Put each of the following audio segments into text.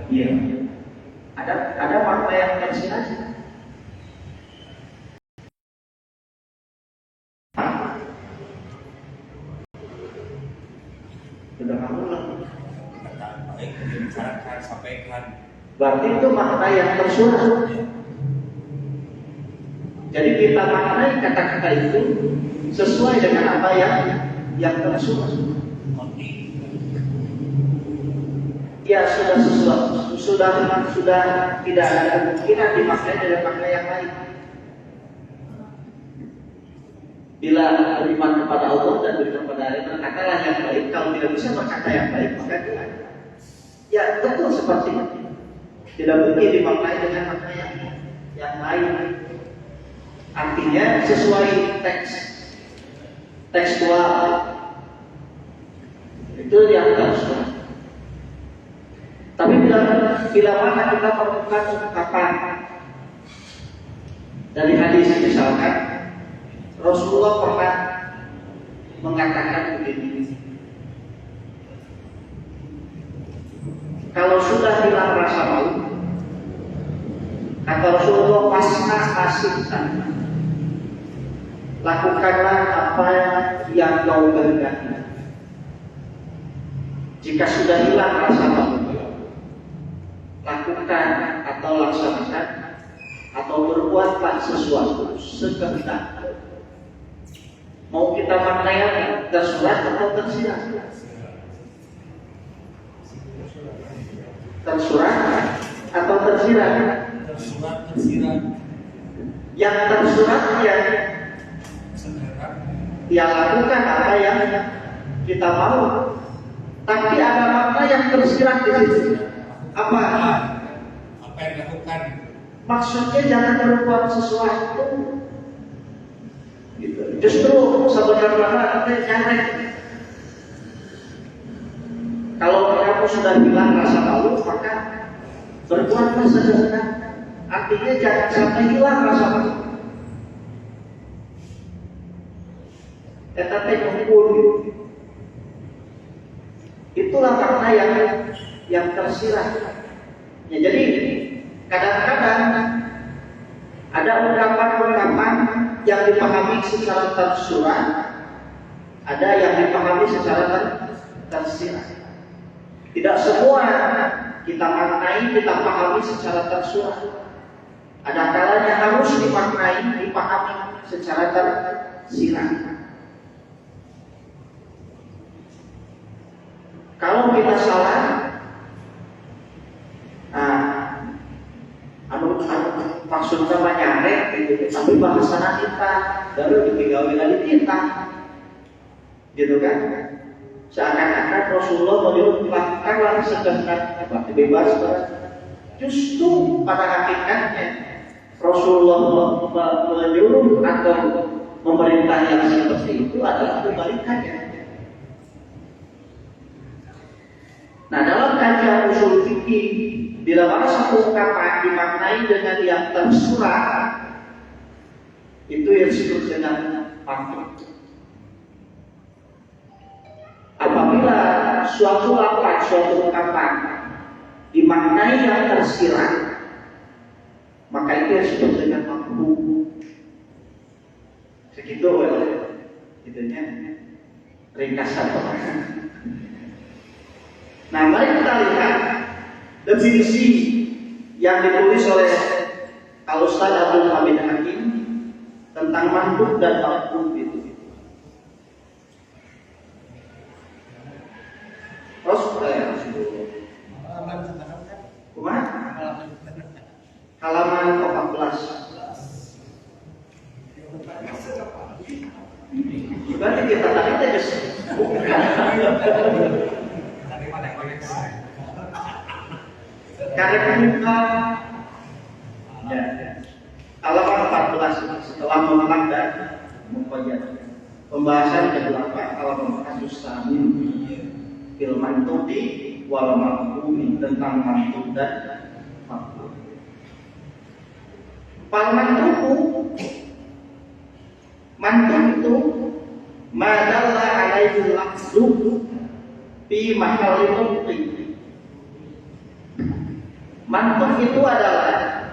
Iya. Ada makna yang tersirat. Sudah kamu lah. Baik, dibicarakan, sampaikan. Berarti itu makna yang tersurat. Jadi kita maknai kata-kata itu sesuai dengan apa yang tersurat. Ya sudah tidak ada kemungkinan dimaknai dengan makna yang lain. Bila beriman kepada Allah dan beriman kepada hari, berkatalah yang baik. Kalau tidak bisa berkata yang baik, maka tidak. Ya betul seperti itu. Tidak mungkin dimaknai dengan makna yang lain. Artinya sesuai tekstual. Itu yang tersurat. Tapi bila mana kita menemukan ungkapan dari hadis misalkan Rasulullah pernah mengatakan begini, kalau sudah hilang rasa malu, kata Rasulullah, pasrah asihkan, lakukanlah apa yang kau kehendaki. Jika sudah hilang rasa malu, lakukan atau laksanakan atau berbuatlah sesuatu sekehendak. Mau kita maknai apa? Tersurat atau tersirat? Tersurat atau tersirat? Tersirat. Yang tersurat ya lakukan apa yang kita mau. Tapi ada makna yang tersirat di situ. Apa yang dilakukan? Maksudnya jangan berbuat sesuatu. Gitu. Justru sebenarnya nyarek. Kalau kamu sudah hilang rasa malu, maka berbuatlah sekehendak. Artinya jangan sampai hilang rasa malu. Tetapi kumpul. Itulah makna yang tersirat. Ya, jadi kadang-kadang ada ungkapan-ungkapan yang dipahami secara tersurat, ada yang dipahami secara tersirat. Tidak semua kita maknai, kita pahami secara tersurat. Ada kalanya harus dimaknai, dipahami secara tersirat. Kalau kita salah, maksudnya menyarek gitu, tapi bahasa kita baru digawe lagi kita, gitu kan? Seakan-akan Rasulullah menyuruh lakukanlah sekehendak, bebas. Justru pada hakikatnya Rasulullah menyuruh atau memerintah yang seperti itu adalah kebalikannya. Nah, dalam kajian usul fikih, bila mana satu ungkapan dimaknai dengan yang tersurat, itu yang disebut dengan mantuk. Apabila suatu lafaz, suatu ungkapan dimaknai yang tersirat, maka itu yang disebut dengan mantuk. Segitu itunya ringkasan. Nah, mari kita lihat definisi yang ditulis oleh Al-Ustaz Abdul Hamid Hakim tentang mantuk dan mafhum itu. Halaman 14. Berarti kita tadi tegas. Karek muka ya. Halaman 14 setelah memandang muqayyad. Pembahasan ke-8 halaman kasus samin fil mantuqi wal mafhumi, tentang mantuq dan mafhum. Fal mantuq itu madalla alaihi lafzu fi mahallin mubtin. Mantuk itu adalah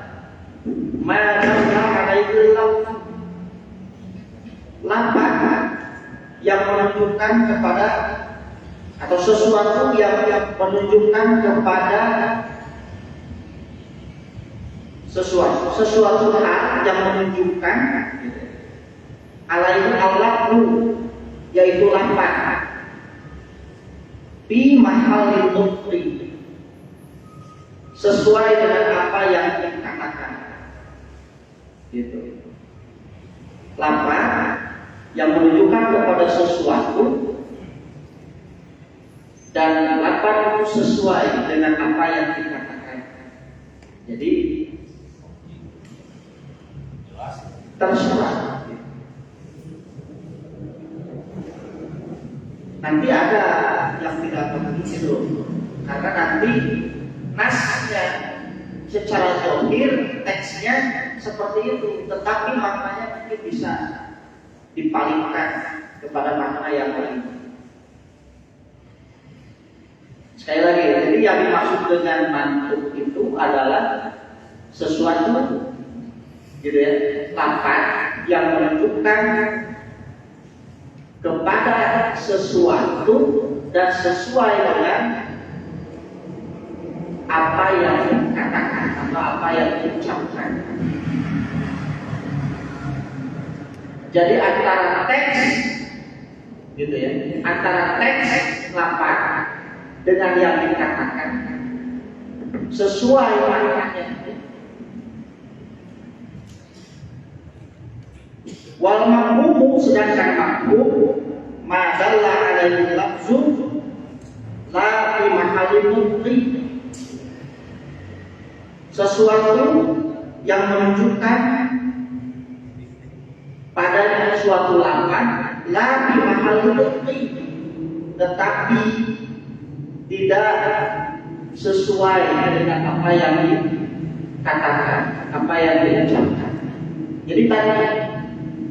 madalla alaihi lafaz yang menunjukkan kepada atau sesuatu yang menunjukkan kepada sesuatu hal yang menunjukkan alaihi al-lafzu, yaitu lafaz fi mahallil mutri, sesuai dengan apa yang dikatakan. Gitu. Lafaz yang menunjukkan kepada sesuatu dan lafaz itu sesuai dengan apa yang dikatakan. Jadi terserah. Nanti ada yang tidak begitu, karena nanti nasnya secara zahir teksnya seperti itu, tetapi maknanya mungkin bisa dipalingkan kepada makna yang lain. Sekali lagi, jadi yang dimaksud dengan mantuk itu adalah sesuatu, gitu ya, lafaz yang menunjukkan kepada sesuatu dan sesuai dengan apa yang dikatakan atau apa yang diucapkan. Jadi antara teks, gitu ya, antara teks lafaz dengan yang dikatakan sesuai maknanya. Wal mafhumu, sedangkan mafhum madalla alaihi lafzu la fi mahallin mutri, sesuatu yang menunjukkan padanya suatu lafaz la fi mahallin mutri, tetapi tidak sesuai dengan apa yang dikatakan, apa yang diucapkan. Jadi tadi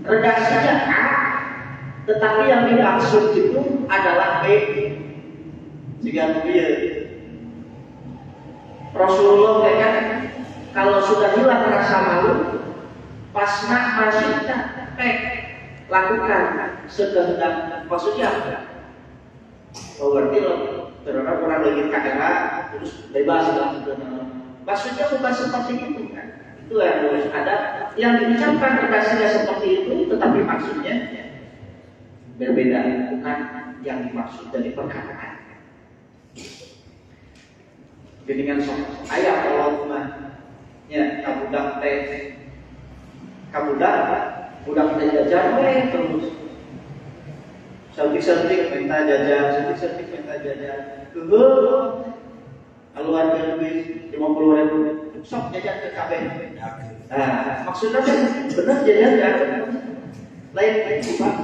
redaksinya A, tetapi yang dimaksud itu adalah B. Jika dia Rasulullah kan kalau sudah hilang rasa malu, pasna masjidnya lakukan sekehendak. Maksudnya oh berarti orang lagi KRA terus bebas lah. Maksudnya bukan seperti itu kan. Itu yang harus ada, yang diucapkan redaksinya seperti itu, tetapi maksudnya berbeda, bukan yang dimaksud dari perkataan. Dengan ayat Allahumma ya kabudak teh, budak teh jajan terus sentik minta jajan, sentik minta jajan. Kalau ada duit 50.000, sok jajan ke KB. Nah, maksudnya kan benar jajan ya. Lain itu Pak.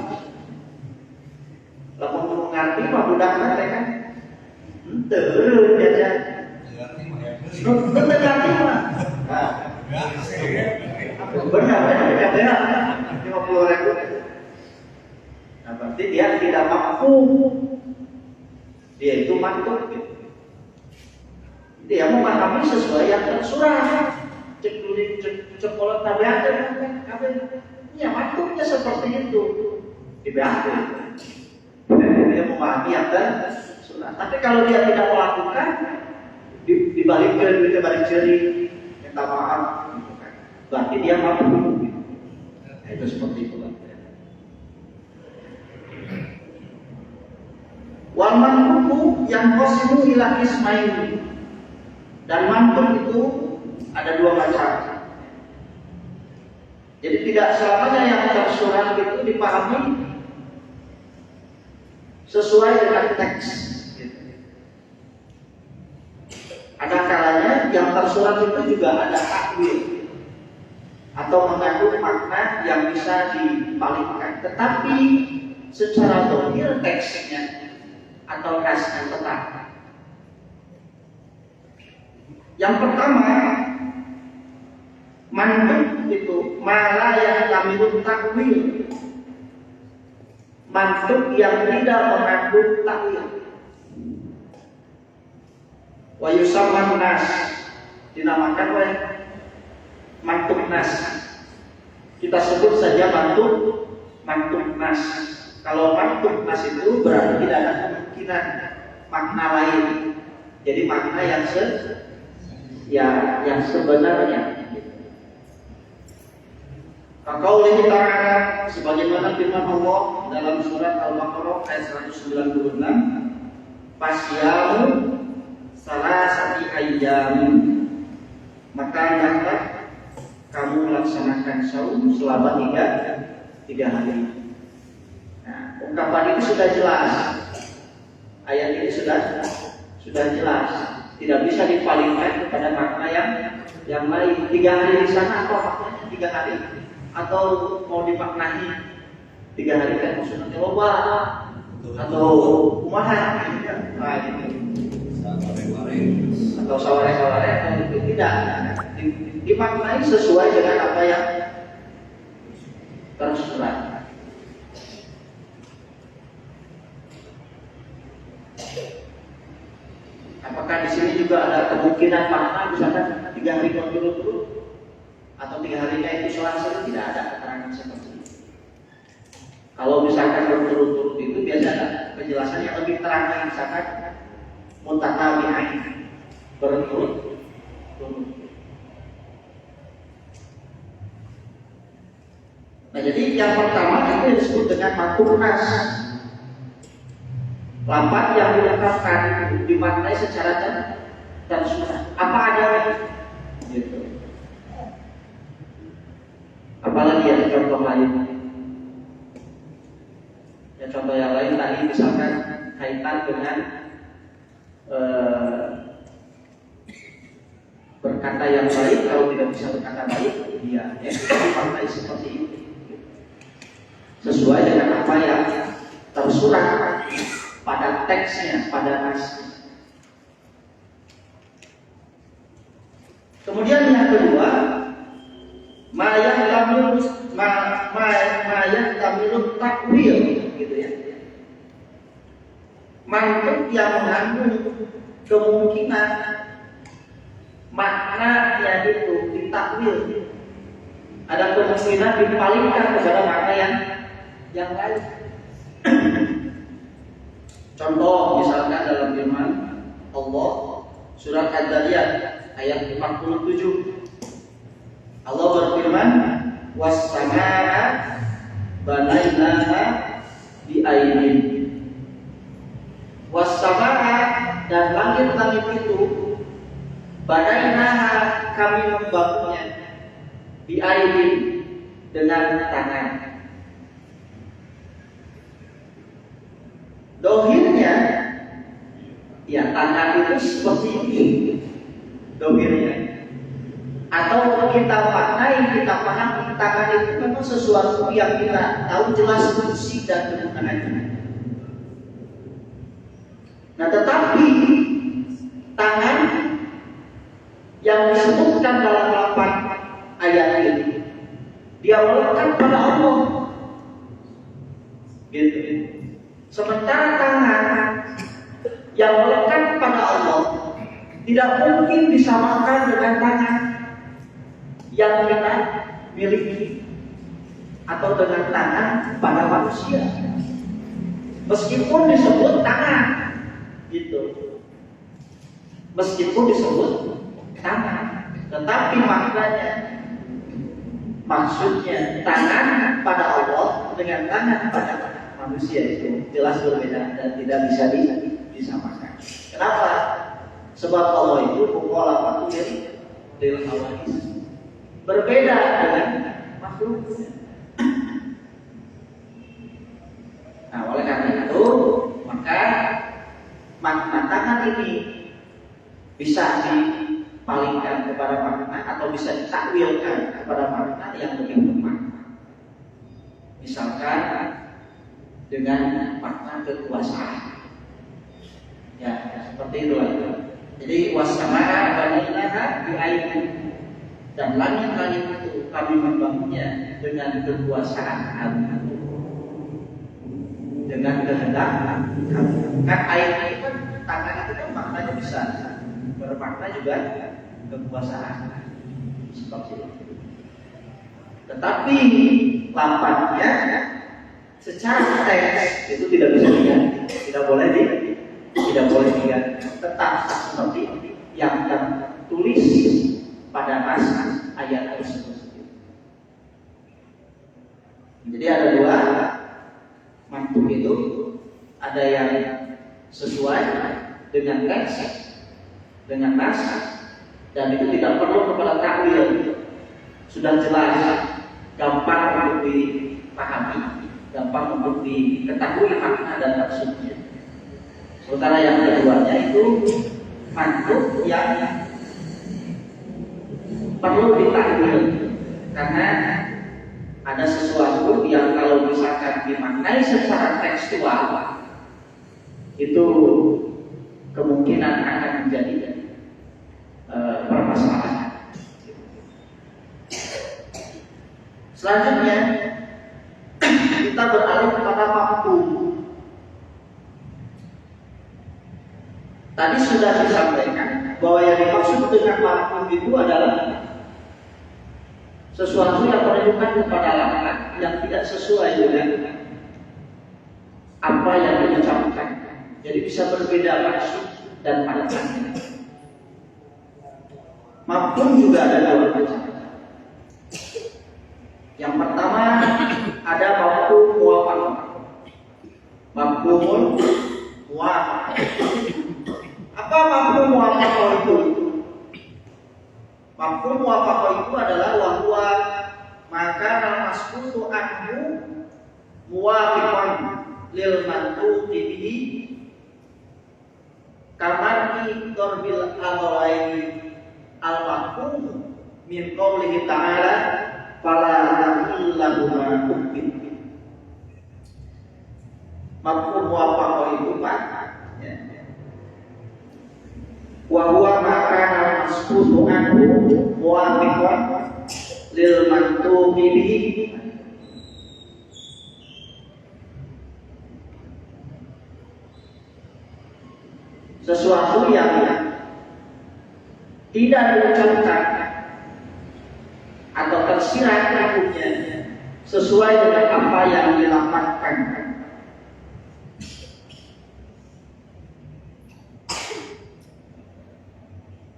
Lamun mengerti mah budak teh kan. Teu jajan. Benar mah. Nah. Benar ya. 50.000. Nah, berarti dia tidak mampu. Dia itu mantuk gitu. Dia memahami sesuai yang tersurat. Cek kolot tabiat ya mantuknya seperti itu di BAT. Dia memahami yang tersurat. Tapi kalau dia tidak melakukan, dibalikkan duitnya balik ceri, minta maaf, berarti dia mampu. Itu seperti itu. Wal mantuku yang qasimu ila ismaili, dan mantuk itu ada dua macam. Jadi tidak selamanya yang tersurat itu dipahami sesuai dengan teks. Ada kalanya yang tersurat itu juga ada takwil atau mengandung makna yang bisa dibalikan, tetapi secara zahir teksnya atau kasnya tetap. Yang pertama, mantuk itu malah yang kami takwil, mantuk yang tidak mengandung takwil. Wa yusamman nas, dinamakan oleh mantuk nas. Kita sebut saja mantuk nas. Kalau mantuk nas itu berarti tidak ada kemungkinan makna lain. Jadi makna yang sebenarnya. Qaul ta'ala sebagaimana firman Allah dalam surat Al-Baqarah ayat 196, "Fasyamu salasati ayyamin." Maka hendaklah kamu melaksanakan saum selama tiga hari. Nah, ungkapan itu sudah jelas. Ayat ini sudah jelas. Tidak bisa dipalingkan kepada makna yang lain. 3 hari di sana apa maknanya 3 hari? Atau mau dimaknai 3 hari kan maksudnya loba atau kumaha gitu. Nah, gitu. Atau saware-saware atau itu tidak. Dimaknai sesuai dengan apa yang tersurat. Apakah di sini juga ada kemungkinan makna misalkan 3 hari berturut-turut atau 3 harinya itu selang-seling? Tidak ada keterangan seperti itu. Kalau misalkan berturut-turut itu biasanya penjelasan yang lebih terang, misalkan mutatabi'ain, berturut-turut. Nah, jadi yang pertama itu disebut dengan mantuk nas. Lafaz yang diungkapkan itu dimaknai secara tersurat. Apa adanya? Gitu. Apalagi ya contoh lain? Ya contoh yang lain tadi misalkan kaitan dengan berkata yang baik, kalau tidak bisa berkata baik, ya dimaknai seperti itu. Sesuai dengan apa yang tersurat pada teksnya, pada nasnya. Kemudian yang kedua, mayat tamilut takwil, gitu ya. Mantuk yang mengandung kemungkinan maknanya itu ditakwil. Ada kemungkinan dipalingkan kepada makna yang lain. Contoh misalkan dalam firman Allah surat Ad-Dariyat ayat 47. Allah berfirman, "Was-samaa'a banainaha bi'ainin." Was-samaa'a, dan langit-langit itu banainaha, kami membangunnya bi'ainin, dengan tangan. Dohirnya, ya tangan itu seperti ini, dohirnya. Atau kita maknai, kita pahami tangan itu memang sesuatu yang kita tahu jelas fungsi dan kegunaannya. Nah, tetapi tangan yang disebutkan dalam lafaz ayat ini, dia melekat pada Allah, gitu. Sementara tangan yang melekat pada Allah tidak mungkin disamakan dengan tangan yang kita miliki atau dengan tangan pada manusia. Meskipun disebut tangan, gitu. Meskipun disebut tangan, tetapi maknanya, maksudnya tangan pada Allah dengan tangan pada manusia itu jelas berbeda dan tidak bisa disamakan. Kenapa? Sebab Allah itu mukhalafatu lil hawadits, berbeda dengan makhluk. Nah, oleh karena itu maka makna tangan ini bisa dipalingkan kepada makna atau bisa ditakwilkan kepada makna yang lebih tepat. Misalkan dengan makna kekuasaan. Ya, seperti itu lah. Jadi was-samaa'a banainaha bi'ainin, dan langit-langit itu kami membangunnya dengan kekuasaan kami, dengan kehendak kami. Kan ayat ini kan tangan itu kan maknanya bisa bermakna juga kekuasaan seperti itu. Tetapi lapangnya secara teks itu tidak bisa diganti, tidak boleh diganti, tetap seperti yang tertulis pada pasal ayat tersebut. Jadi ada dua mantuk itu, ada yang sesuai dengan teks, dengan nas, dan itu tidak perlu kepada takwil, sudah jelas, gampang untuk dipahami, gampang untuk diketahui makna dan maksudnya. Sementara yang keduanya itu mantuk yang perlu ditakwil, karena ada sesuatu yang kalau misalkan dimaknai secara tekstual itu kemungkinan akan menjadi permasalahan. Selanjutnya kita beralih kepada mafhum. Tadi sudah disampaikan bahwa yang dimaksud dengan mafhum itu adalah sesuatu yang menunjukkan kepada lawan yang tidak sesuai dengan apa yang diucapkan. Jadi bisa berbeda maksud dan maknanya. Mafhum juga ada dua macam. Yang pertama ada mafhum muwafaqah. Mafhumul muwafaqah. Apa mafhum muwafaqah itu? Mafhum muwafaqah itu adalah wahwa maka al-maskutu anhu muwafiqan lil mantuqi bihi kamani darbil amrayn al-mafhum min qawlihi ta'ala fala ta'illahuma ukbin. Mafhum muwafaqah itu Pak, wa huwa maka al-maskutu anhu muwafiqan lil mantuqi bihi sesuatu yang tidak diucapkan atau tersirat hukumnya sesuai dengan apa yang dilafazkan.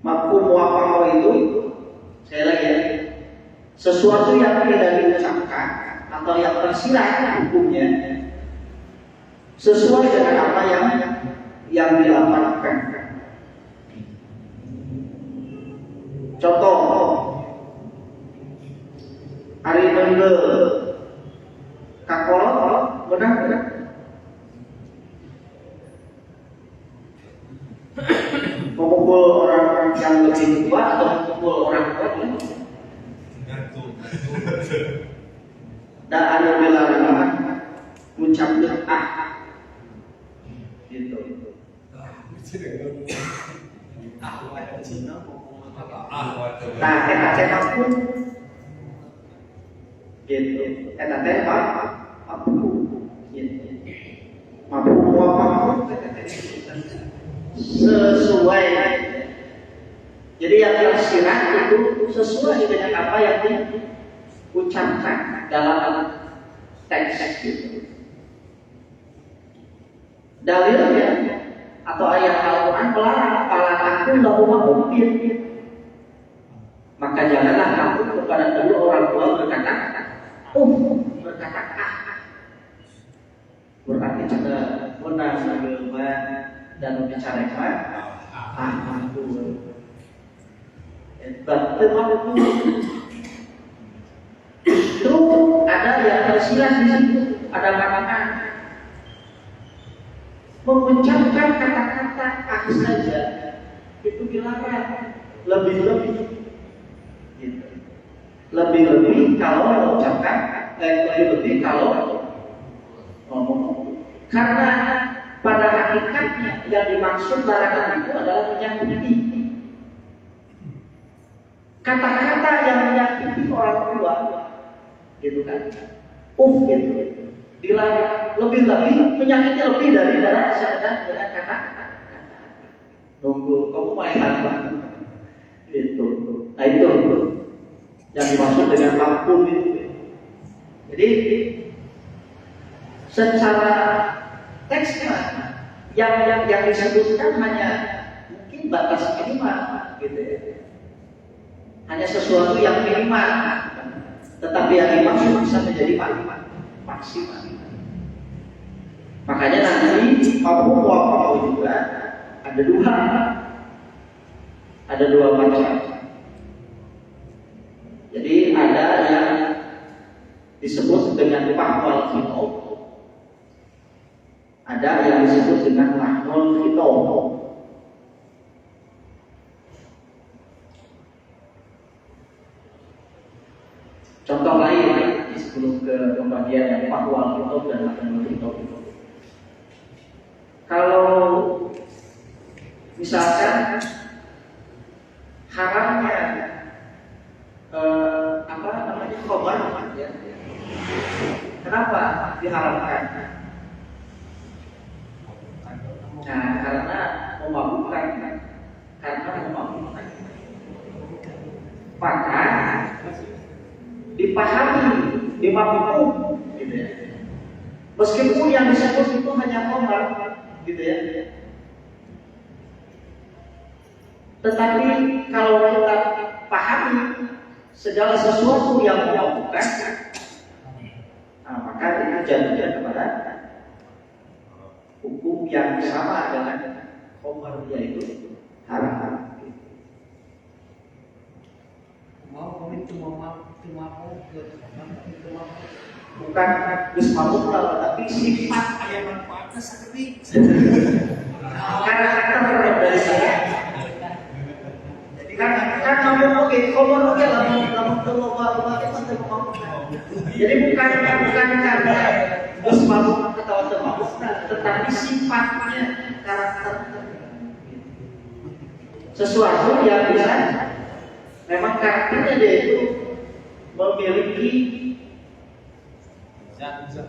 Mafhum muwafaqah itu saya lagi ya, sesuatu yang tidak diucapkan atau yang tersirat hukumnya sesuai dengan apa yang dilafazkan. Contoh, hari minggu kakolot menang. Memukul orang yang lebih tua atau memukul orang tua? Dan ada bilangan mengucapkan gitu. Nah, kita pun gitu. Kita tembak apa? Gitu. Mampu apa? Sesuai. Jadi yang tersirat itu sesuai dengan apa yang diucapkan dalam teks itu. Dalilnya atau ayat Al-Quran melarang fala ta'illahuma ukbin. Maka janganlah kamu kepada kedua orang tua berkata berkata berarti juga benar agama dan membicarakan aku itu ada yang tersirat di situ, ada kata mengucapkan kata-kata saja itu dilarang, lebih-lebih gitu. Lebih-lebih kalau mengucapkan, lebih-lebih kalau ngomong. Karena pada hakikatnya yang dimaksud larangan itu adalah menyakiti. Kata-kata yang menyakiti orang tua, gitu kan? Gitu. Dilarang, lebih-lebih menyakiti lebih dari sekedar dengan kata. Tunggu, kamu main apa? Gitu. Nah itu yang dimaksud dengan makhluk itu. Jadi secara teksnya yang disebutkan hanya mungkin batas minimal gitu ya. Hanya sesuatu yang minimal, tetapi yang dimaksud bisa menjadi maksimal. Makanya nanti mafhum muwafaqah juga ada dua macam. Jadi ada yang disebut dengan fahwal khitab, ada yang disebut dengan lahnul khitab. Contoh lain sebelum ke pembagian yang fahwal khitab dan lahnul khitab itu. Kalau misalkan haramnya khobar ya. Kenapa diharamkan? Nah, karena memabukkan. Maka dipahami, dimafhum gitu ya. Meskipun yang disebut itu hanya khobar gitu ya. Tetapi kalau kita pahami segala sesuatu yang memabukkan, nah, maka itu jatuh kepada hukum yang sama dengan khamr, yaitu haram. Bukan geus mabuk tapi sifat aya manfaatna saeutik. Karakter dari saya. Jadi kan mabuk oke, khamr oke lamun teu loba itu teu mabuk. Jadi bukan karena geus mabuk atau teu mabuk, tetapi sifatnya, karakter. Sesuatu yang bisa memang karakternya dia itu memiliki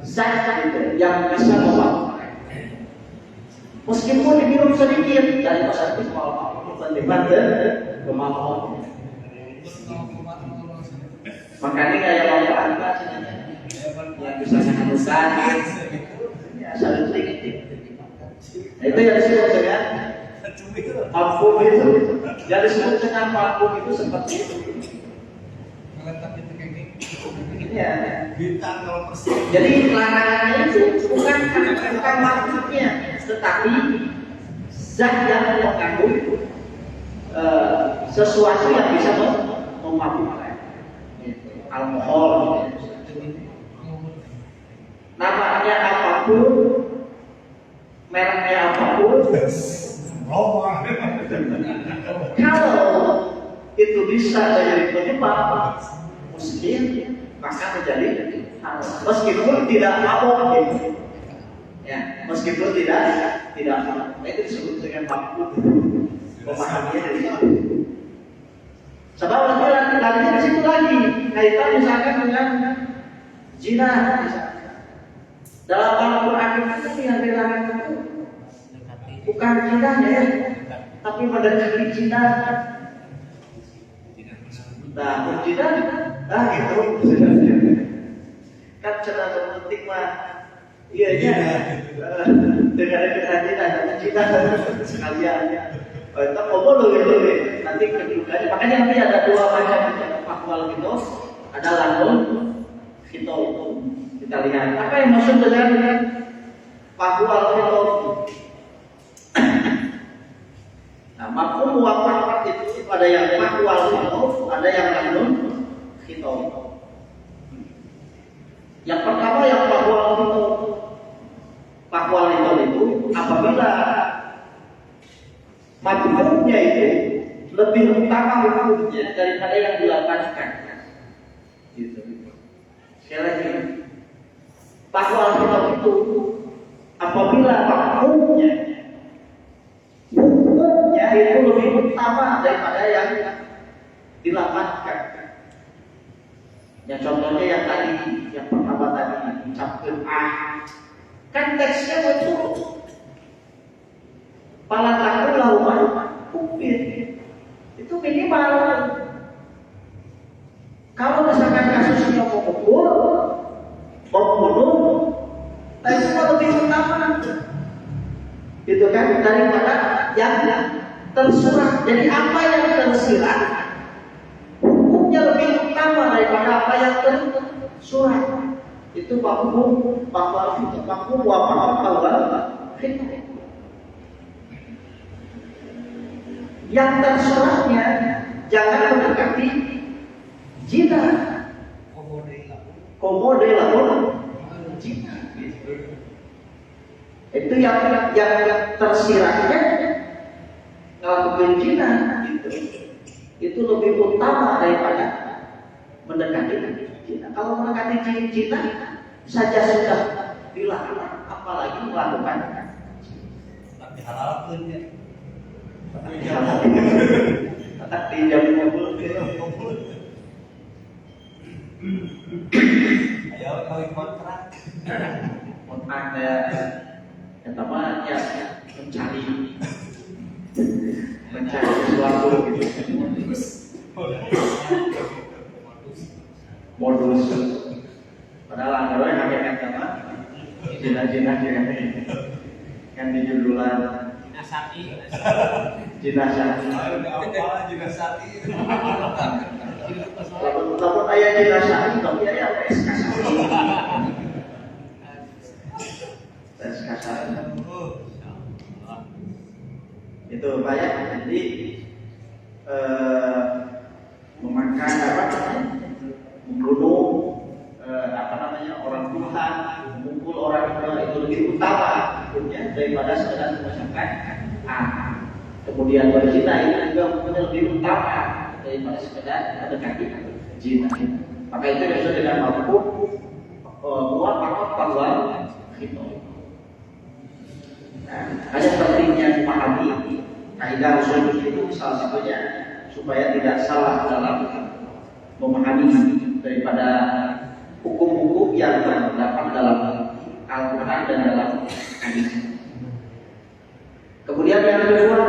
zat gitu, yang bisa memabukkan. Meskipun diminum sedikit dari pasar mal penting kemampuan. Makanya kayak manfaat yang bisa menyembuhkan ya saling. Nah, itu yang disebut dengan mafhum itu. Yang disebut dengan mafhum itu seperti itu. Ya. Jadi larangannya itu bukan maksudnya, tetapi zat yang mengandung sesuatu yang bisa memabukkan. Alkohol, namanya apapun, mereknya apapun, kalau itu bisa menjadi penyebab muskil, maka menjadi haram. Meskipun tidak mabuk, ya, meskipun tidak mabuk, itu disebut dengan mabuk. Memahaminya dari situ. Sebab nanti di situ lagi kaitan misalkan dengan zina. Dalam Al-Quran itu yang dilarang itu bukan zinanya ya, tapi mendekati zina. Nah, zina, gitu. Kan cara penting mah, iya dengan zina sekalian. Itu ngomong lebih nanti kedudukannya. Makanya nanti ada dua macam fakwal gitu, ada lahnul khitab. Kita lihat apa yang maksud dengan fakwal khitab. Nah, mafhum muwafaqah itu ada yang fakwal khitab, ada yang lahnul khitab. Yang pertama yang fakwal khitab. Fakwal khitab itu apabila mafhumnya itu lebih utama hukumnya daripada yang dilapaskan. Gitu. Sekali lagi, fakwal khitab itu apabila mafhumnya itu lebih utama daripada yang dilapaskan. Ya contohnya yang tadi, yang pertama tadi ucapkan kan teksnya itu pala takut lawan kufir itu minimal Kalau misalkan kasusnya mau pukul, mau bunuh, itu lebih utama, gitu kan, daripada yang tersurat. Jadi apa yang tersirat, hukumnya lebih utama daripada apa yang tersurat. Itu mafhum fitnah. Yang tersuratnya jangan mendekati zina. Komode lah zina. Itu yang tersiratnya ngelakuin zina gitu. Itu lebih utama daripada mendekati zina. Kalau mendekati zina saja sudah dilarang, apalagi melakukan tapi halal pun ya. Tapi jam kumpul. Ayo kawin kontrak. Kontrak ya mah ya mencari sesuatu gitu. Modus. Padahal anggaran hakikat sama zina yang di judulan jinasati. Lamun aya jinasati tapi aya SK1. Itu Pak ya. Jadi memakan membunuh orang Tuhan, memukul orang tua itu lebih utama hukumnya daripada sekedar mengucapkan kemudian berzina itu juga hukumnya lebih utama daripada sekedar mendekati zina. Maka itu disebut dengan mafhum muwafaqah bahwa itu. Hanya pentingnya memahami kaidah usul itu salah satunya supaya tidak salah dalam memahami daripada hukum-hukum yang terdapat dalam Al-Quran dan dalam hadis. Kemudian yang kedua,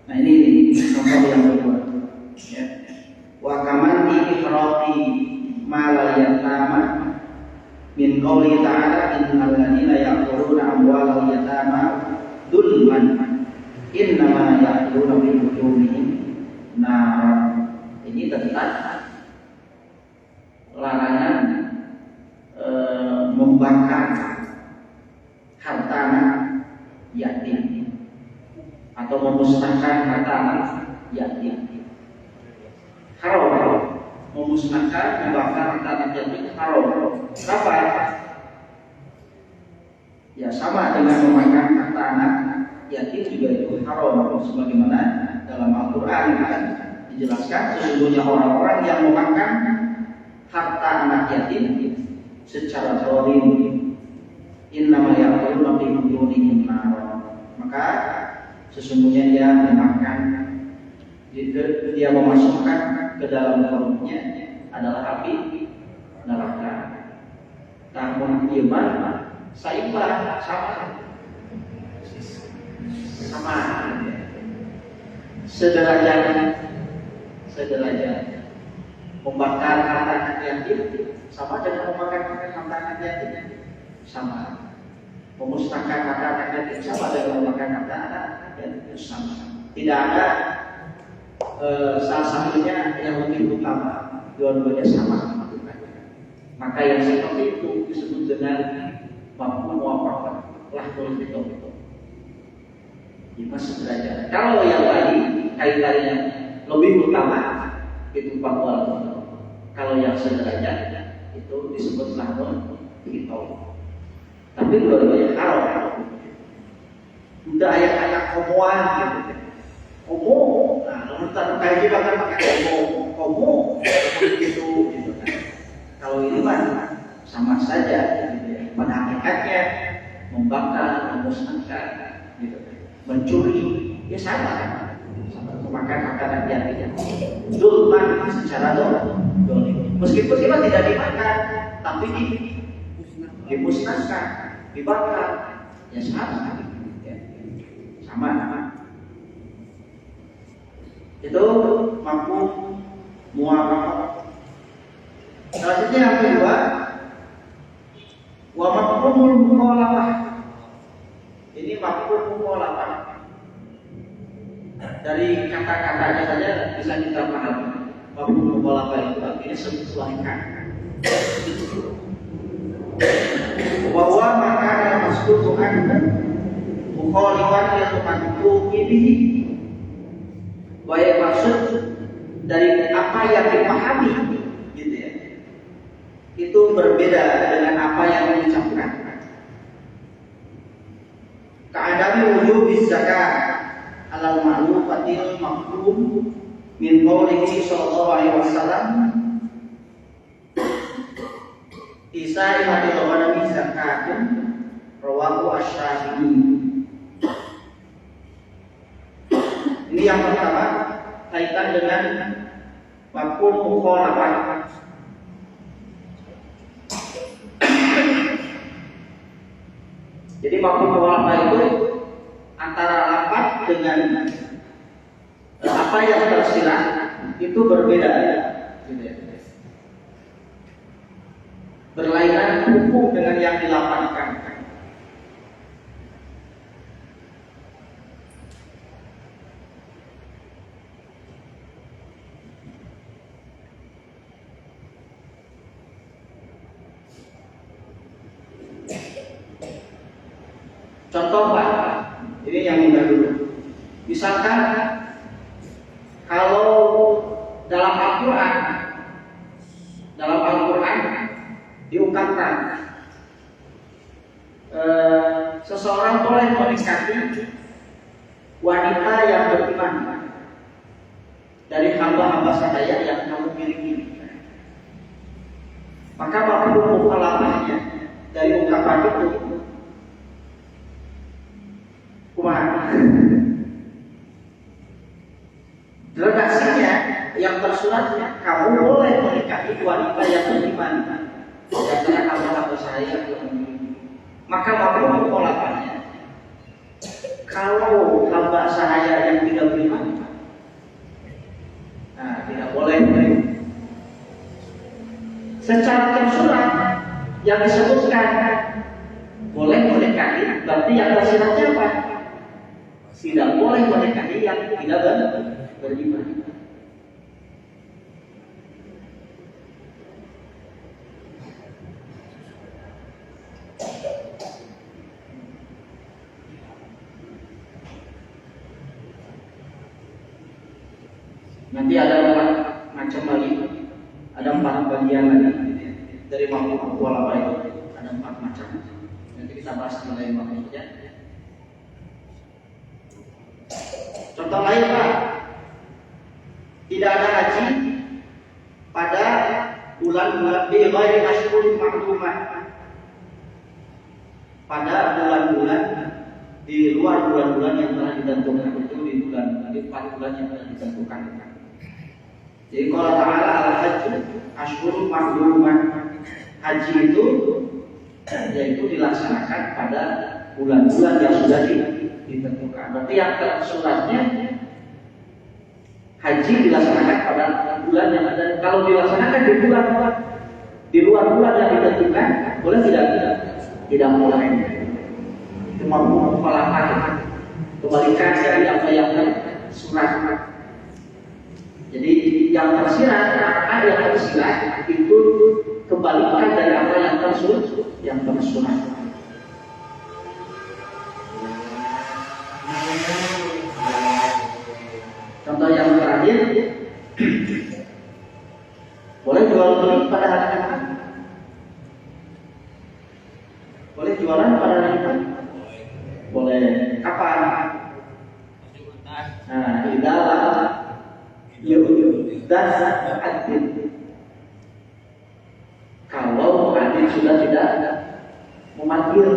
nah ini contoh yang kedua, ya. Wa kaman ikhraqi ma la yatama min qouli ta'ala innal ladzina ya'kuluna amwalal yatama dzulman innama ya'kuluna fi butunihim nar. Ini tentang larangan membakar harta yatim atau memusnahkan harta yatim. Haram memusnahkan, membakar harta yatim haram. Kenapa? Ya sama dengan memakan harta anak yatim juga itu haram. Sebagaimana dalam Al-Quran kan dijelaskan sesungguhnya orang-orang yang memakan harta anak yatim secara zalim innama ya'kuluna fi butunihim nar, maka sesungguhnya dia memakan, dia memasukkan ke dalam perutnya adalah api neraka. Namun iman saibah sama sederajat membakar harta anak yatim sama dengan membakar harta anak yatim, sama memusnahkan harta anak yatim sama dengan membakar harta anak yatim, sama. Tidak ada salah satunya yang lebih utama, dua-duanya sama. Maka yang seperti itu disebut dengan mafhum muwafaqah lahul itu. Lima sederajat. Kalau yang tadi kaitannya lebih utama itu bahwa kalau yang sederajat itu disebut lahul itu. Tapi dua-duanya haram. Udah ayat-ayat homoan gitu. Homo, nah kalau kayak kita kan pakai homo begitu gitu kan. Kalau ini mah sama saja gitu ya. Pada hakikatnya membakar, memusnahkan gitu. Mencuri ya sama kan. Sama memakan makanan yatim. Zulman secara dolim. Meskipun kita tidak dimakan, tapi dimusnahkan, dibakar, ya sama. Sama. Itu mafhum muwafaqah Selanjutnya yang kedua, wa mafhumul mukhalafah. Ini mafhum mukhalafah. Dari kata-katanya saja bisa kita pahami. Mafhum mukhalafah itu artinya sesuaikan. Wa huwa maka mas'ulun anhu mukhalifan yang mengaku ini. Wa yang maksud dari apa yang dipahami gitu ya. Itu berbeda dengan apa yang diucapkan. Ka'adami wujubiz zakat alal ma'lufatil mafhum min qaulihi sallallahu alaihi wasallam Isa imatil ghanami zakatun rawahu asy-Syafi'i. Ini yang pertama kaitan dengan mafhum mukhalafah. Jadi mafhum mukhalafah itu antara lafaz dengan apa yang tersirat itu berbeda, gitu ya. Berlainan hukum dengan yang dilafazkan. Contoh Pak, ini yang mudah dulu. Misalkan kalau dalam Al-Quran diungkapkan seseorang boleh menikahi wanita yang beriman dari hamba-hamba sahaya yang kamu miliki. Maka mafhum mukhalafahnya dari ungkapan itu kumaha? Redaksinya yang tersuratnya kamu boleh menikahi wanita yang beriman dari hamba-hamba sahaya yang miliki. Maka mafhum mukhalafahnya kalau hamba sahaya yang tidak beriman, nah tidak boleh. Secara tersurat yang disebutkan boleh menikahi, berarti yang tersiratnya apa? Tidak boleh menikahi yang tidak beriman. Nanti ada 4 macam lagi, ada 4 bagian lagi dari mafhum mukhalafah itu, ada 4 macam. Nanti kita bahas mulai mafhum saja. Contoh lain Pak, tidak ada haji pada bulan-bulan di ghairi ashhuril ma'lumah, pada bulan-bulan di luar bulan-bulan yang telah ditentukan, itu di 4 bulan yang telah ditentukan. Jadi kalau Ta'ala al-hajj ashhurul ma'lumah, haji itu yaitu dilaksanakan pada bulan-bulan yang sudah ditentukan. Berarti yang tersuratnya haji dilaksanakan pada bulan yang ada. Kalau dilaksanakan di luar bulan yang ditentukan, boleh tidak boleh. Itu mafhum mukhalafah. Kebalikan dari apa yang tersurat. Jadi yang tersirat, apa yang tersirat itu kebalikan dari apa yang tersurat. Contoh yang terakhir, boleh jual beli pada hari Jumat? Boleh jualan pada hari Jumat? Boleh. Kapan? Nah, idalah dan adil. Kalau adil sudah tidak memanggil,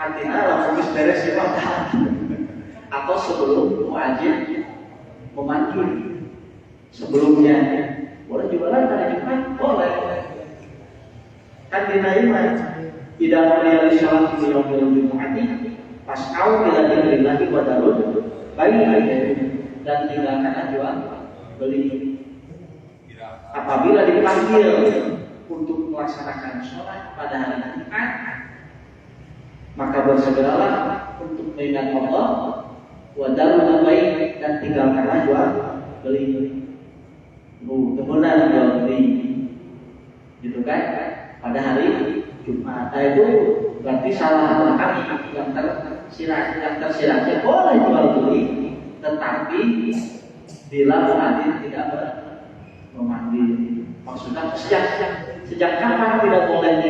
artinya langsung beres ya, atau sebelum wajib memanggil sebelumnya, boleh jualan pada Jumat? Boleh. Kan dinaimah tidak merealisasi di yaumil Jum'ati pas'au ila dzikrillahi wa darul bayi, dan tinggalkan jual beli apabila dipanggil untuk melaksanakan sholat pada hari Jumat, maka bersegeralah untuk mengingat Allah, wadarul baik, dan tinggalkanlah jual beli. Kemudian jual beli, gitu kan? Pada hari Jumat. Nah, itu berarti salah kami yang tersiratnya boleh jual beli, tetapi bila muadzin tidak memanggil. Maksudnya sejak kapan tidak boleh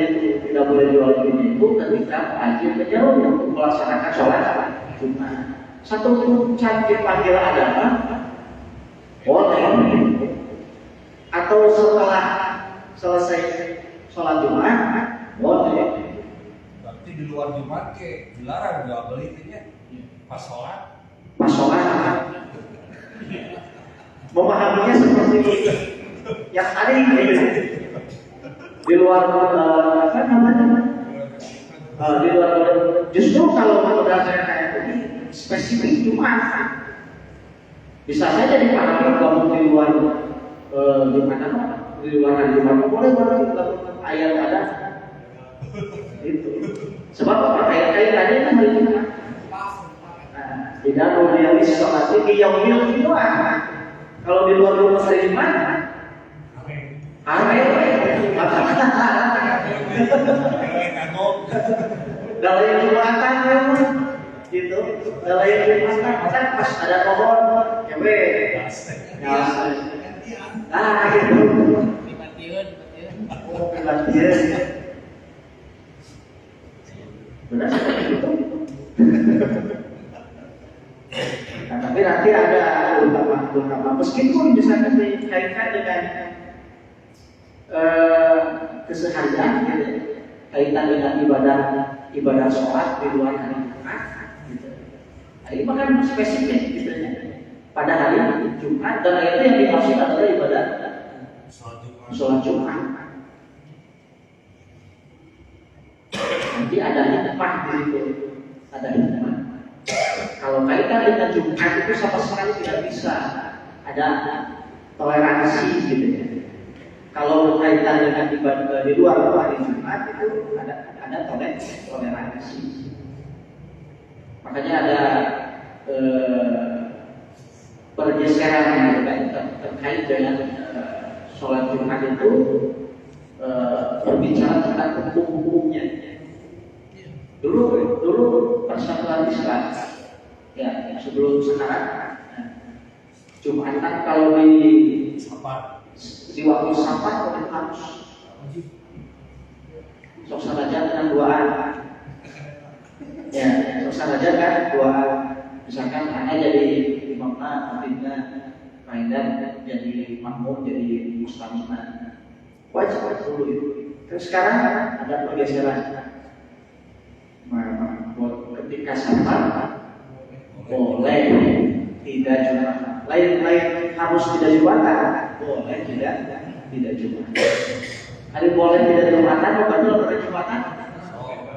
jual beli itu ketika muadzin menyeru untuk melaksanakan sholat Jumat. Satu ucapan dipanggil adalah boleh, atau setelah selesai sholat Jumat boleh. Berarti di luar Jumat dilarang jual beli itu pas sholat. Memahaminya seperti yang tadi di luar apa namanya? Di luar, justru kalau menurut saya kayak ini spesifik Jumat bisa saja dipahami kalau di luar Jumat di luar hari Jumat boleh ayat ada itu. Sebab apa? Ayat tadi kan hari Jumat. Tidak boleh sholat di yaumil Jumat. Kalau di luar rumah hari Jumat, kalau yang Jumatan gitu, kalau yang Jumatan kan pas ada pohon, cabe, gitu. Dibatiun. Benar seperti itu. Nah, tapi nanti ada ulama meskipun bisa dikaitkan dengan keseharian, gitu, kaitan dengan ibadah sholat di luar hari Jumat, gitu. Nah, ini bukan spesifik, gitu ya. Pada hari Jumat, dan itu yang dimaksud adalah ibadah sholat Jumat. Nanti ada hikmah di situ, ada hikmah. Kalau kaitan dengan Jumat itu sama sekali tidak bisa ada toleransi, gitu ya. Kalau kaitan dengan ibadah di luar hari Jumat itu ada toleransi. Makanya ada pergeseran terkait dengan sholat Jumat itu, berbicara tentang hukum-hukumnya. Dulu Persatuan Islam, ya sebelum sekarang, Jumatan kalau di waktu safar boleh harus sok saja dengan doaan, ya sok saja kan doaan. Misalkan Anda jadi imamnya, khotibnya, Raidan jadi makmum, jadi mustamina, wajib dulu itu. Terus sekarang ada pergeseran. Ketika safar boleh tidak Jumatan, lain harus tidak Jumatan, boleh tidak Jumatan. Ada boleh tidak Jumatan, bukan boleh Jumatan.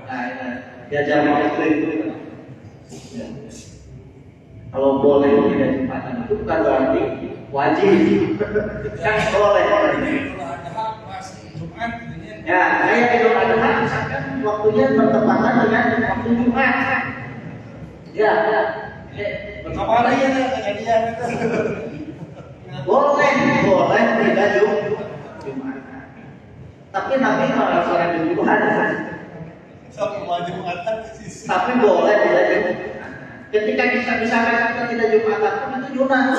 Nah, diajar mau itu. Kalau boleh tidak Jumatan itu bukan berarti wajib, kan boleh. Ya, kayak Idul Adha misalkan waktunya bertepatan dengan waktu Jumat. Ya. Berapa ya kejadian itu? Boleh tidak Jumat. Tapi Nabi malah sholat di Jumat. Tapi boleh tidak Jumat. Ketika kita misalkan tidak Jumatan pun itu Jumat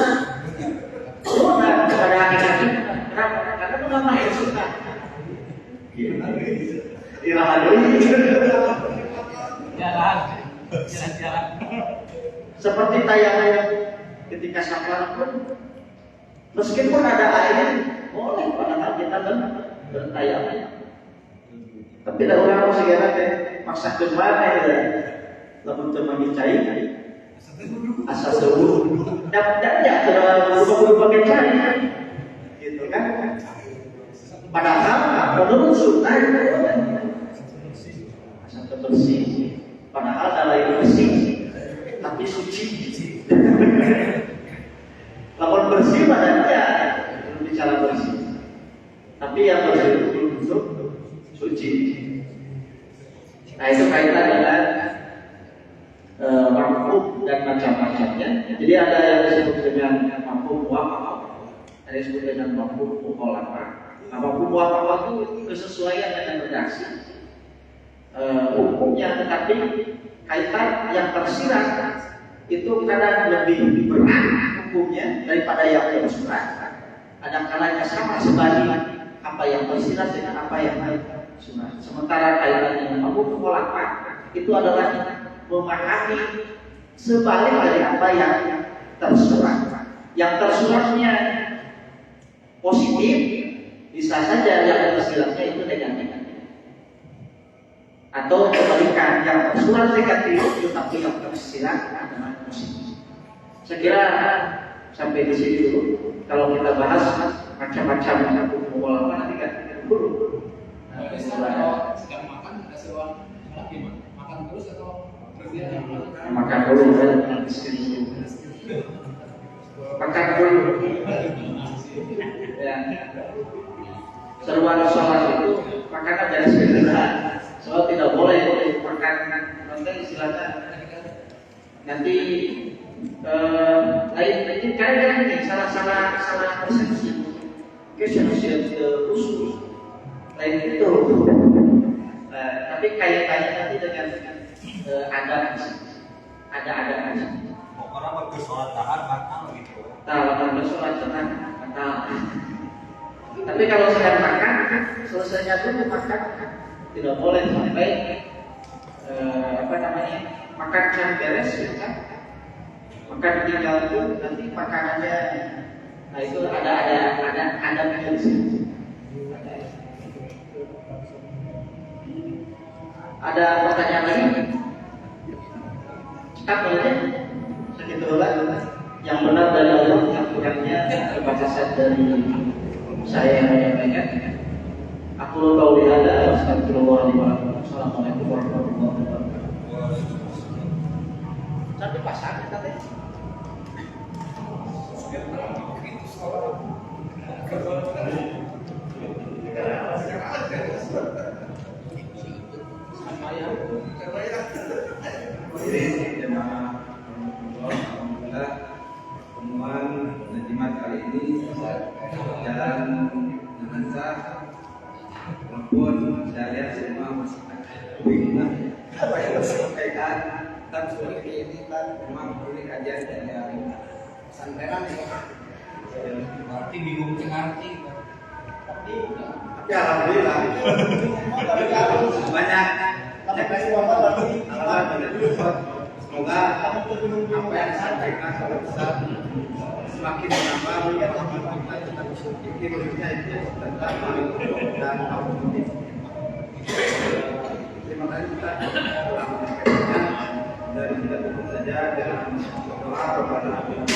pada hakikatnya. Kenapa? Karena itu nama yang suka. Jalan. Seperti tayangan ketika safar pun, meskipun ada air, boleh padahal kita bertayang. Tapi tidak orang segera maksa kemana ya? Lalu cuma dicari, asal seluruh. Dan ya berbagai cara, gitu kan? Padahal menurut sunnah itu asal bersih. Padahal dalam bersih, tapi suci. Lawan bersih badannya belum bicara bersih. Tapi yang bersih itu Nah itu kaitan dengan mafhum dan macam-macamnya. Jadi ada yang disebut dengan mafhum muwafaqah, ada yang disebut dengan mafhum mukhalafah. Nah, mafhum muwafaqah itu kesesuaian dengan redaksi hukumnya, tetapi kaitan yang tersirat itu kadang lebih berat hukumnya daripada yang tersurat. Ada kalanya sama sebanding apa yang tersirat dengan apa yang tersurat. Sementara kaitan dengan mafhum mukhalafah itu adalah memahami sebalik dari apa yang tersurat. Yang tersuratnya positif, bisa saja yang tersiratnya itu negatif. Atau kebalikan, yang tersurat negatif tetapi yang tersirat adalah positif. Saya kira sampai di sini dulu. Kalau kita bahas macam-macam hukum apa nanti kan dulu. Kalau sedang makan kasih uang gimana? Makan terus atau makan dulu kan, miskin dulu. Makan dulu. Ya. Seruan sholat itu makanan dari segera. Sholat tidak boleh makan nanti istilahnya nanti lain ini kadang-kadang ini salah persepsi kesehatan khusus lain itu. Tapi kaitannya nanti dengan ada Orang berkesolat tahan batal gitu. Kalau bersolat tahan batal. Tapi kalau sedang makan, selesainya dulu makan, tidak boleh sampai makan yang beres, ya kan? Makan tinggal itu nanti makanannya, nah itu ada prinsip. Ada pertanyaan lagi? Cepat boleh? Segitu lah. Yang benar dari Allah, yang kurangnya kebahasan dari saya yang menyampaikan. Aku tahu di ada. Assalamualaikum warahmatullahi wabarakatuh. Sampai pasang katanya. Alhamdulillah pertemuan Jumat kali ini berjalan dengan sah, walaupun saya lihat semua masih bingung apa yang disampaikan, tapi seperti ini kan memang ini kajian dari pesantren ya. Berarti bingung ngerti. Tapi alhamdulillah banyak. Semoga apa yang disampaikan oleh Ustaz semakin menambah kita berpikir khususnya itu tentang dan autentik. Terima kasih Ustaz telah menyampaikannya, dan kita tutup saja dengan doa kepada Allah.